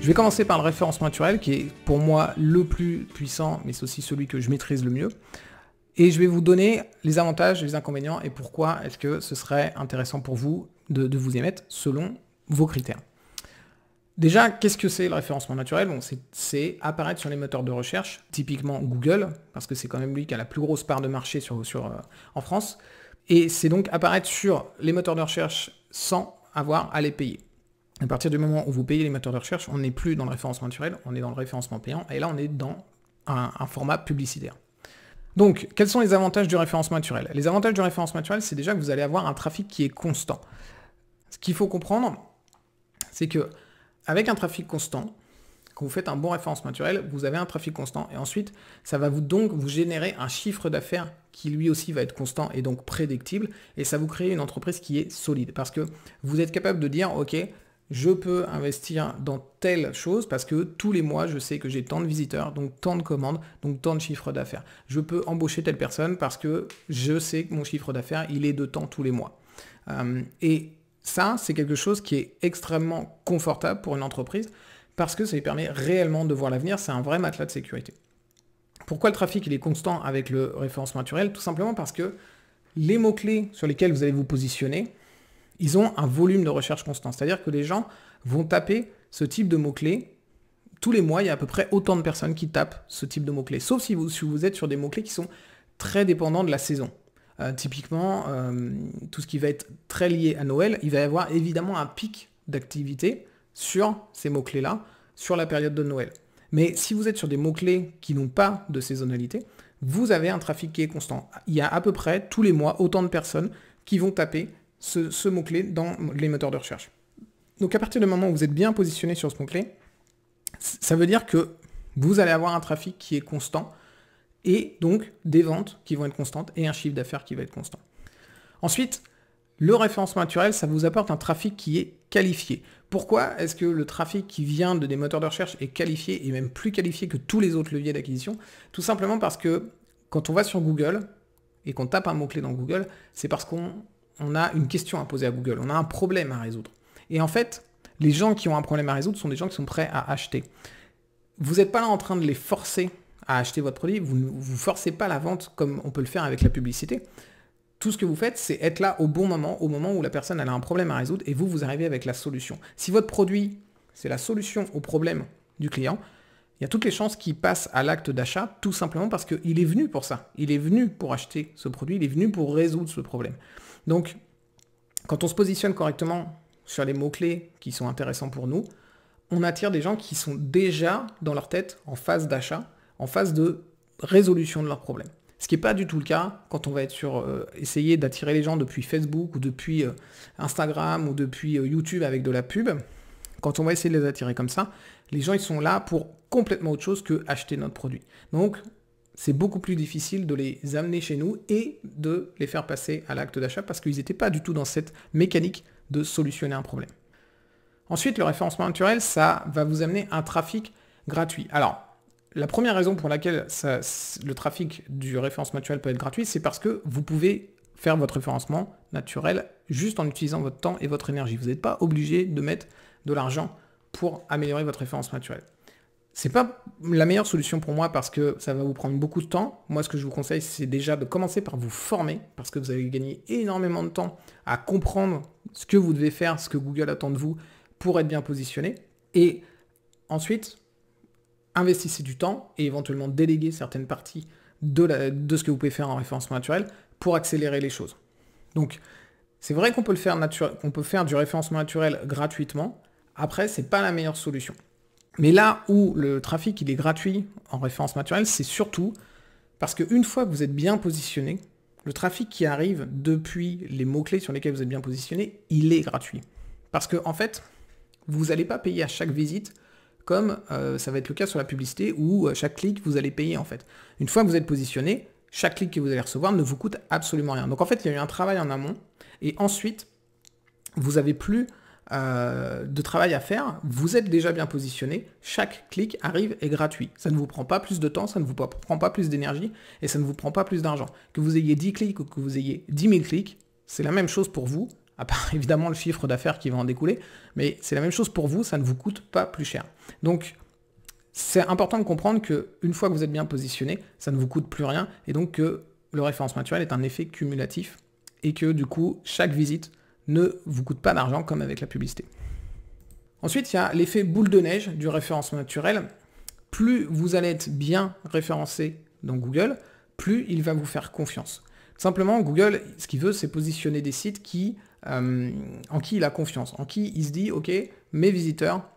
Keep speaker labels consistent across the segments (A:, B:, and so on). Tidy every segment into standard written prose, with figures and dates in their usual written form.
A: Je vais commencer par le référencement naturel qui est pour moi le plus puissant, mais c'est aussi celui que je maîtrise le mieux. Et je vais vous donner les avantages et les inconvénients et pourquoi est-ce que ce serait intéressant pour vous de vous y mettre selon vos critères. Déjà, qu'est-ce que c'est le référencement naturel? Bon, c'est apparaître sur les moteurs de recherche, typiquement Google, parce que c'est quand même lui qui a la plus grosse part de marché en France. Et c'est donc apparaître sur les moteurs de recherche sans avoir à les payer. À partir du moment où vous payez les moteurs de recherche, on n'est plus dans le référencement naturel, on est dans le référencement payant, et là on est dans un format publicitaire. Donc, quels sont les avantages du référencement naturel? Les avantages du référencement naturel, c'est déjà que vous allez avoir un trafic qui est constant. Ce qu'il faut comprendre, c'est que avec un trafic constant, quand vous faites un bon référencement naturel, vous avez un trafic constant, et ensuite, ça va donc vous générer un chiffre d'affaires qui lui aussi va être constant et donc prédictible, et ça vous crée une entreprise qui est solide, parce que vous êtes capable de dire, ok, je peux investir dans telle chose parce que tous les mois, je sais que j'ai tant de visiteurs, donc tant de commandes, donc tant de chiffre d'affaires. Je peux embaucher telle personne parce que je sais que mon chiffre d'affaires, il est de tant tous les mois. Et ça, c'est quelque chose qui est extrêmement confortable pour une entreprise parce que ça lui permet réellement de voir l'avenir. C'est un vrai matelas de sécurité. Pourquoi le trafic il est constant avec le référencement naturel? Tout simplement parce que les mots-clés sur lesquels vous allez vous positionner, ils ont un volume de recherche constant. C'est-à-dire que les gens vont taper ce type de mots-clés. Tous les mois, il y a à peu près autant de personnes qui tapent ce type de mots-clés. Sauf si vous êtes sur des mots-clés qui sont très dépendants de la saison. Typiquement, tout ce qui va être très lié à Noël, il va y avoir évidemment un pic d'activité sur ces mots-clés-là, sur la période de Noël. Mais si vous êtes sur des mots-clés qui n'ont pas de saisonnalité, vous avez un trafic qui est constant. Il y a à peu près tous les mois autant de personnes qui vont taper ce mot-clé dans les moteurs de recherche. Donc à partir du moment où vous êtes bien positionné sur ce mot-clé, ça veut dire que vous allez avoir un trafic qui est constant et donc des ventes qui vont être constantes et un chiffre d'affaires qui va être constant. Ensuite, le référencement naturel, ça vous apporte un trafic qui est qualifié. Pourquoi est-ce que le trafic qui vient des moteurs de recherche est qualifié et même plus qualifié que tous les autres leviers d'acquisition? Tout simplement parce que quand on va sur Google et qu'on tape un mot-clé dans Google, c'est parce qu'on a une question à poser à Google, on a un problème à résoudre. Et en fait, les gens qui ont un problème à résoudre sont des gens qui sont prêts à acheter. Vous n'êtes pas là en train de les forcer à acheter votre produit, vous ne forcez pas la vente comme on peut le faire avec la publicité. Tout ce que vous faites, c'est être là au bon moment, au moment où la personne elle a un problème à résoudre et vous arrivez avec la solution. Si votre produit, c'est la solution au problème du client, il y a toutes les chances qu'il passe à l'acte d'achat, tout simplement parce qu'il est venu pour ça. Il est venu pour acheter ce produit, il est venu pour résoudre ce problème. Donc, quand on se positionne correctement sur les mots-clés qui sont intéressants pour nous, on attire des gens qui sont déjà dans leur tête en phase d'achat, en phase de résolution de leurs problèmes. Ce qui n'est pas du tout le cas quand on va être sur essayer d'attirer les gens depuis Facebook ou depuis Instagram ou depuis YouTube avec de la pub. Quand on va essayer de les attirer comme ça, les gens ils sont là pour complètement autre chose que acheter notre produit. Donc, c'est beaucoup plus difficile de les amener chez nous et de les faire passer à l'acte d'achat parce qu'ils n'étaient pas du tout dans cette mécanique de solutionner un problème. Ensuite, le référencement naturel, ça va vous amener un trafic gratuit. Alors, la première raison pour laquelle le trafic du référencement naturel peut être gratuit, c'est parce que vous pouvez faire votre référencement naturel juste en utilisant votre temps et votre énergie. Vous n'êtes pas obligé de mettre de l'argent pour améliorer votre référencement naturel. C'est pas la meilleure solution pour moi parce que ça va vous prendre beaucoup de temps. Moi, ce que je vous conseille, c'est déjà de commencer par vous former parce que vous allez gagner énormément de temps à comprendre ce que vous devez faire, ce que Google attend de vous pour être bien positionné. Et ensuite, investissez du temps et éventuellement déléguer certaines parties de ce que vous pouvez faire en référencement naturel pour accélérer les choses. Donc, c'est vrai qu'on peut faire du référencement naturel gratuitement. Après, c'est pas la meilleure solution. Mais là où le trafic il est gratuit en référencement naturel, c'est surtout parce qu'une fois que vous êtes bien positionné, le trafic qui arrive depuis les mots-clés sur lesquels vous êtes bien positionné, il est gratuit. Parce que en fait, vous n'allez pas payer à chaque visite comme ça va être le cas sur la publicité où chaque clic vous allez payer en fait. Une fois que vous êtes positionné, chaque clic que vous allez recevoir ne vous coûte absolument rien. Donc en fait, il y a eu un travail en amont et ensuite, vous n'avez plus de travail à faire, vous êtes déjà bien positionné, chaque clic arrive est gratuit. Ça ne vous prend pas plus de temps, ça ne vous prend pas plus d'énergie et ça ne vous prend pas plus d'argent. Que vous ayez 10 clics ou que vous ayez 10 000 clics, c'est la même chose pour vous. à part évidemment le chiffre d'affaires qui va en découler, mais c'est la même chose pour vous, ça ne vous coûte pas plus cher. Donc, c'est important de comprendre qu'une fois que vous êtes bien positionné, ça ne vous coûte plus rien, et donc que le référencement naturel est un effet cumulatif, et que du coup, chaque visite ne vous coûte pas d'argent comme avec la publicité. Ensuite, il y a l'effet boule de neige du référencement naturel. Plus vous allez être bien référencé dans Google, plus il va vous faire confiance. Simplement, Google, ce qu'il veut, c'est positionner des sites en qui il a confiance, en qui il se dit, ok, mes visiteurs,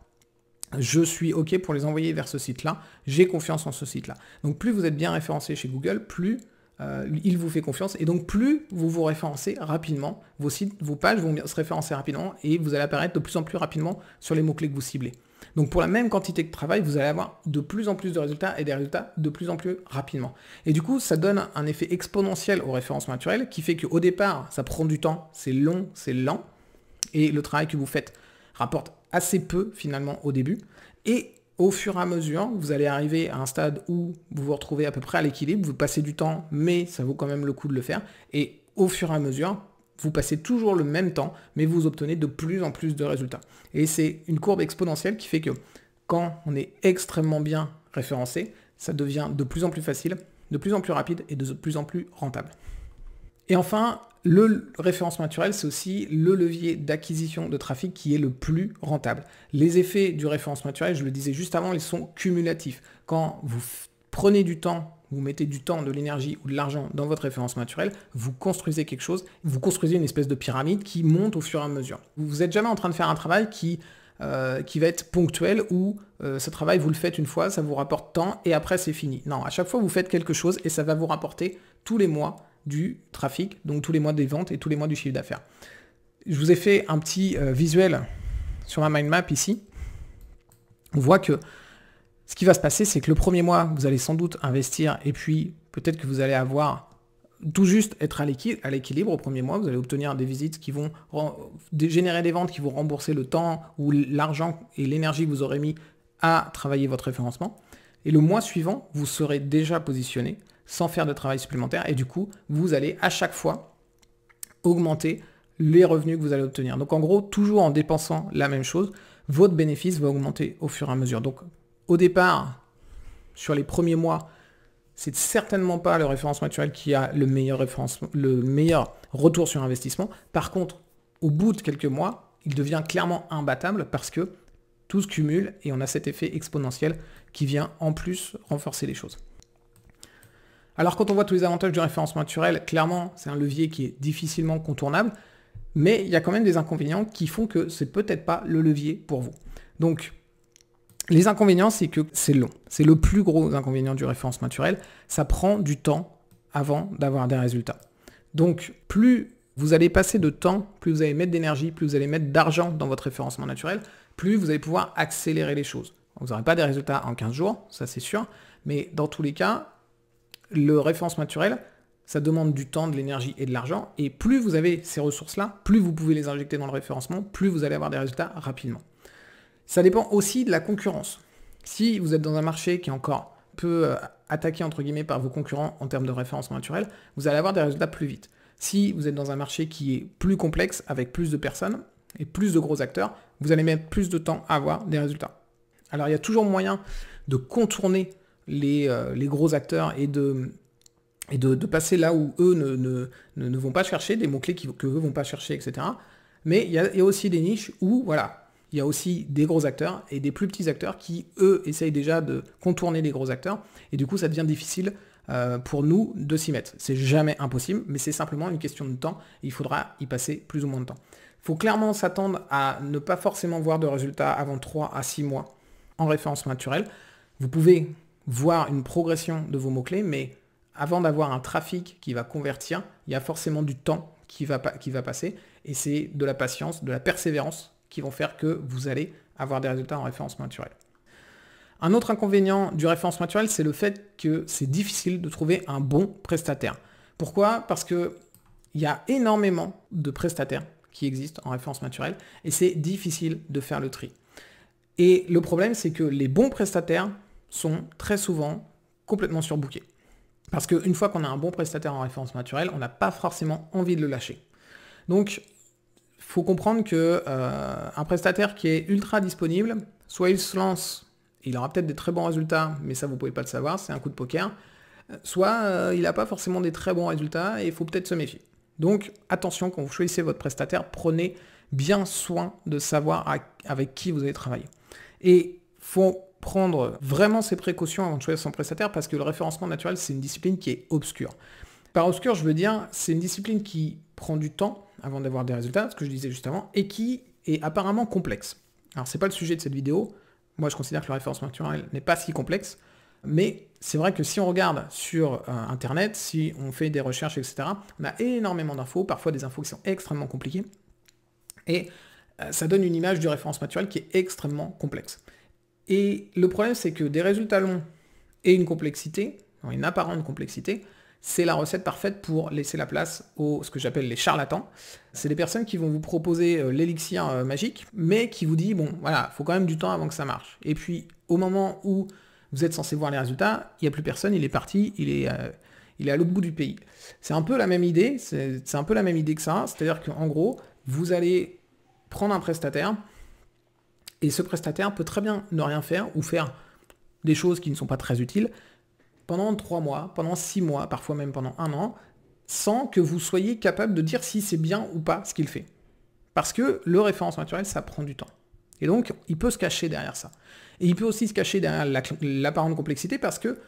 A: je suis ok pour les envoyer vers ce site-là, j'ai confiance en ce site-là. Donc plus vous êtes bien référencé chez Google, plus il vous fait confiance, et donc plus vous vous référencez rapidement, vos sites, vos pages vont se référencer rapidement, et vous allez apparaître de plus en plus rapidement sur les mots-clés que vous ciblez. Donc pour la même quantité de travail, vous allez avoir de plus en plus de résultats, et des résultats de plus en plus rapidement. Et du coup, ça donne un effet exponentiel au référencement naturel, qui fait qu'au départ, ça prend du temps, c'est long, c'est lent, et le travail que vous faites rapporte assez peu finalement au début, et au fur et à mesure, vous allez arriver à un stade où vous vous retrouvez à peu près à l'équilibre, vous passez du temps, mais ça vaut quand même le coup de le faire, et au fur et à mesure, vous passez toujours le même temps, mais vous obtenez de plus en plus de résultats. Et c'est une courbe exponentielle qui fait que quand on est extrêmement bien référencé, ça devient de plus en plus facile, de plus en plus rapide et de plus en plus rentable. Et enfin, le référencement naturel, c'est aussi le levier d'acquisition de trafic qui est le plus rentable. Les effets du référencement naturel, je le disais juste avant, ils sont cumulatifs. Quand vous prenez du temps, vous mettez du temps, de l'énergie ou de l'argent dans votre référencement naturel, vous construisez quelque chose, vous construisez une espèce de pyramide qui monte au fur et à mesure. Vous n'êtes jamais en train de faire un travail qui va être ponctuel, où ce travail, vous le faites une fois, ça vous rapporte tant, et après c'est fini. Non, à chaque fois, vous faites quelque chose, et ça va vous rapporter tous les mois du trafic, donc tous les mois des ventes et tous les mois du chiffre d'affaires. Je vous ai fait un petit visuel sur ma mind map ici. On voit que ce qui va se passer, c'est que le premier mois, vous allez sans doute investir, et puis peut-être que vous allez avoir tout juste être à l'équilibre au premier mois. Vous allez obtenir des visites qui vont générer des ventes, qui vont rembourser le temps ou l'argent et l'énergie que vous aurez mis à travailler votre référencement. Et le mois suivant, vous serez déjà positionné sans faire de travail supplémentaire, et du coup, vous allez à chaque fois augmenter les revenus que vous allez obtenir. Donc en gros, toujours en dépensant la même chose, votre bénéfice va augmenter au fur et à mesure. Donc au départ, sur les premiers mois, c'est certainement pas le référencement naturel qui a le meilleur retour sur investissement. Par contre, au bout de quelques mois, il devient clairement imbattable parce que tout se cumule et on a cet effet exponentiel qui vient en plus renforcer les choses. Alors quand on voit tous les avantages du référencement naturel, clairement c'est un levier qui est difficilement contournable, mais il y a quand même des inconvénients qui font que c'est peut-être pas le levier pour vous. Donc les inconvénients, c'est que c'est long. C'est le plus gros inconvénient du référencement naturel. Ça prend du temps avant d'avoir des résultats. Donc plus vous allez passer de temps, plus vous allez mettre d'énergie, plus vous allez mettre d'argent dans votre référencement naturel, plus vous allez pouvoir accélérer les choses. Vous n'aurez pas des résultats en 15 jours, ça c'est sûr, mais dans tous les cas, le référencement naturel, ça demande du temps, de l'énergie et de l'argent, et plus vous avez ces ressources-là, plus vous pouvez les injecter dans le référencement, plus vous allez avoir des résultats rapidement. Ça dépend aussi de la concurrence. Si vous êtes dans un marché qui est encore peu attaqué entre guillemets par vos concurrents en termes de référencement naturel, vous allez avoir des résultats plus vite. Si vous êtes dans un marché qui est plus complexe, avec plus de personnes et plus de gros acteurs, vous allez mettre plus de temps à avoir des résultats. Alors il y a toujours moyen de contourner les gros acteurs et de passer là où eux ne vont pas chercher, des mots-clés que eux ne vont pas chercher, etc. Mais il y a aussi des niches où, voilà, il y a aussi des gros acteurs et des plus petits acteurs qui, eux, essayent déjà de contourner les gros acteurs. Et du coup, ça devient difficile pour nous de s'y mettre. C'est jamais impossible, mais c'est simplement une question de temps. Et il faudra y passer plus ou moins de temps. Il faut clairement s'attendre à ne pas forcément voir de résultats avant 3 à 6 mois en référencement naturel. Vous pouvez voir une progression de vos mots-clés, mais avant d'avoir un trafic qui va convertir, il y a forcément du temps qui va passer, et c'est de la patience, de la persévérance qui vont faire que vous allez avoir des résultats en référencement naturel. Un autre inconvénient du référencement naturel, c'est le fait que c'est difficile de trouver un bon prestataire. Pourquoi ? Parce qu'il y a énormément de prestataires qui existent en référencement naturel, et c'est difficile de faire le tri. Et le problème, c'est que les bons prestataires sont très souvent complètement surbookés. Parce qu'une fois qu'on a un bon prestataire en référencement naturel, on n'a pas forcément envie de le lâcher. Donc, faut comprendre que un prestataire qui est ultra disponible, soit il se lance, il aura peut-être des très bons résultats, mais ça vous pouvez pas le savoir, c'est un coup de poker, soit il n'a pas forcément des très bons résultats et il faut peut-être se méfier. Donc attention, quand vous choisissez votre prestataire, prenez bien soin de savoir avec qui vous allez travailler. Et faut prendre vraiment ses précautions avant de choisir son prestataire parce que le référencement naturel, c'est une discipline qui est obscure. Par obscur, je veux dire, c'est une discipline qui prend du temps avant d'avoir des résultats, ce que je disais juste avant, et qui est apparemment complexe. Alors, c'est pas le sujet de cette vidéo. Moi, je considère que le référencement naturel n'est pas si complexe, mais c'est vrai que si on regarde sur Internet, si on fait des recherches, etc., on a énormément d'infos, parfois des infos qui sont extrêmement compliquées, et ça donne une image du référencement naturel qui est extrêmement complexe. Et le problème, c'est que des résultats longs et une complexité, une apparente complexité, c'est la recette parfaite pour laisser la place aux ce que j'appelle les charlatans. C'est des personnes qui vont vous proposer l'élixir magique, mais qui vous dit, bon, voilà, il faut quand même du temps avant que ça marche. Et puis, au moment où vous êtes censé voir les résultats, il n'y a plus personne, il est parti, il est à l'autre bout du pays. C'est un peu la même idée, c'est un peu la même idée que ça, c'est-à-dire qu'en gros, vous allez prendre un prestataire, et ce prestataire peut très bien ne rien faire, ou faire des choses qui ne sont pas très utiles, pendant 3 mois, pendant 6 mois, parfois même pendant 1 an, sans que vous soyez capable de dire si c'est bien ou pas ce qu'il fait. Parce que le référencement naturel, ça prend du temps. Et donc, il peut se cacher derrière ça. Et il peut aussi se cacher derrière l'apparente complexité parce que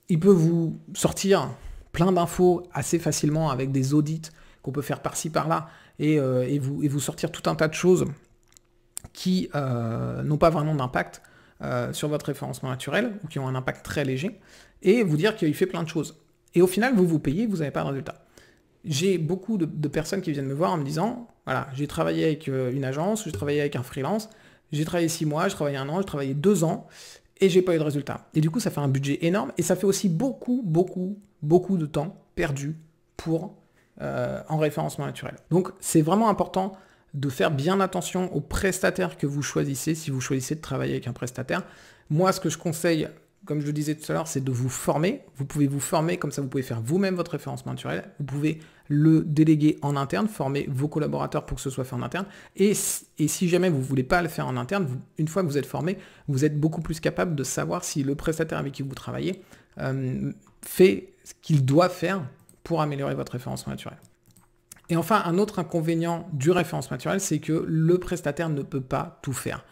A: il peut vous sortir plein d'infos assez facilement avec des audits qu'on peut faire par-ci, par-là, et vous sortir tout un tas de choses qui n'ont pas vraiment d'impact sur votre référencement naturel, ou qui ont un impact très léger, et vous dire qu'il fait plein de choses. Et au final, vous payez, vous n'avez pas de résultat. J'ai beaucoup de personnes qui viennent me voir en me disant, voilà, j'ai travaillé avec une agence, j'ai travaillé avec un freelance, j'ai travaillé 6 mois, j'ai travaillé 1 an, j'ai travaillé 2 ans, et j'ai pas eu de résultat. Et du coup, ça fait un budget énorme, et ça fait aussi beaucoup de temps perdu en référencement naturel. Donc, c'est vraiment important de faire bien attention aux prestataires que vous choisissez, si vous choisissez de travailler avec un prestataire. Moi, ce que je conseille, comme je le disais tout à l'heure, c'est de vous former. Vous pouvez vous former, comme ça vous pouvez faire vous-même votre référencement naturel. Vous pouvez le déléguer en interne, former vos collaborateurs pour que ce soit fait en interne. Et si jamais vous ne voulez pas le faire en interne, une fois que vous êtes formé, vous êtes beaucoup plus capable de savoir si le prestataire avec qui vous travaillez fait ce qu'il doit faire pour améliorer votre référencement naturel. Et enfin, un autre inconvénient du référencement naturel, c'est que le prestataire ne peut pas tout faire.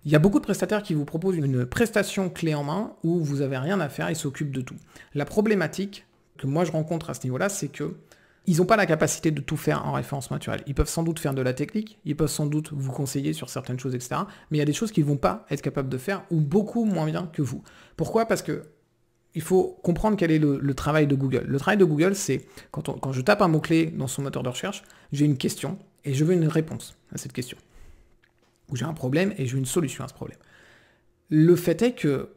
A: Il y a beaucoup de prestataires qui vous proposent une prestation clé en main où vous n'avez rien à faire, ils s'occupent de tout. La problématique que moi je rencontre à ce niveau-là, c'est que ils n'ont pas la capacité de tout faire en référencement naturel. Ils peuvent sans doute faire de la technique, ils peuvent sans doute vous conseiller sur certaines choses, etc. Mais il y a des choses qu'ils ne vont pas être capables de faire ou beaucoup moins bien que vous. Pourquoi ? Parce que il faut comprendre quel est le travail de Google. Le travail de Google, c'est quand je tape un mot-clé dans son moteur de recherche, j'ai une question et je veux une réponse à cette question. Ou j'ai un problème et je veux une solution à ce problème. Le fait est que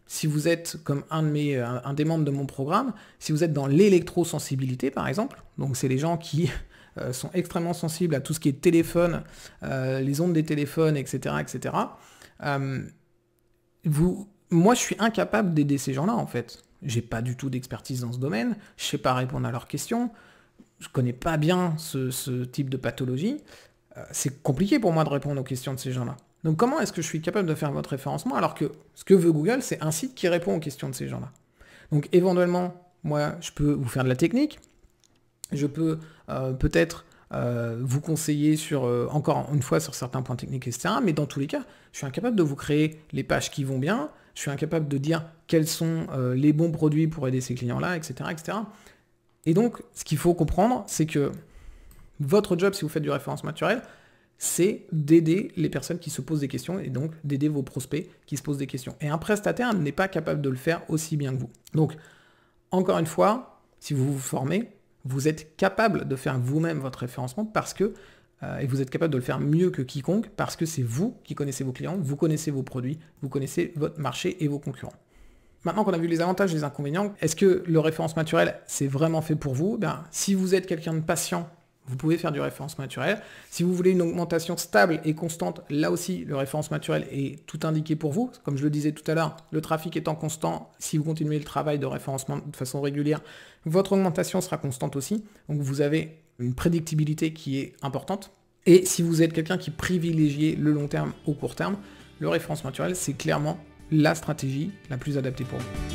A: si vous êtes comme un des membres de mon programme, si vous êtes dans l'électrosensibilité par exemple, donc c'est les gens qui sont extrêmement sensibles à tout ce qui est téléphone, les ondes des téléphones, etc., etc., moi, je suis incapable d'aider ces gens-là, en fait. J'ai pas du tout d'expertise dans ce domaine, je sais pas répondre à leurs questions, je connais pas bien ce type de pathologie. C'est compliqué pour moi de répondre aux questions de ces gens-là. Donc comment est-ce que je suis capable de faire votre référencement alors que ce que veut Google, c'est un site qui répond aux questions de ces gens-là. Donc éventuellement, moi, je peux vous faire de la technique, je peux peut-être vous conseiller encore une fois sur certains points techniques, etc. Mais dans tous les cas, je suis incapable de vous créer les pages qui vont bien, je suis incapable de dire quels sont les bons produits pour aider ces clients-là, etc., etc. Et donc, ce qu'il faut comprendre, c'est que votre job, si vous faites du référencement naturel, c'est d'aider les personnes qui se posent des questions et donc d'aider vos prospects qui se posent des questions. Et un prestataire n'est pas capable de le faire aussi bien que vous. Donc, encore une fois, si vous vous formez, vous êtes capable de faire vous-même votre référencement parce que, et vous êtes capable de le faire mieux que quiconque parce que c'est vous qui connaissez vos clients, vous connaissez vos produits, vous connaissez votre marché et vos concurrents. Maintenant qu'on a vu les avantages et les inconvénients, est-ce que le référencement naturel, c'est vraiment fait pour vous ? Si vous êtes quelqu'un de patient, vous pouvez faire du référencement naturel. Si vous voulez une augmentation stable et constante, là aussi, le référencement naturel est tout indiqué pour vous. Comme je le disais tout à l'heure, le trafic étant constant, si vous continuez le travail de référencement de façon régulière, votre augmentation sera constante aussi. Donc vous avez une prédictibilité qui est importante. Et si vous êtes quelqu'un qui privilégie le long terme au court terme, le référencement naturel, c'est clairement la stratégie la plus adaptée pour vous.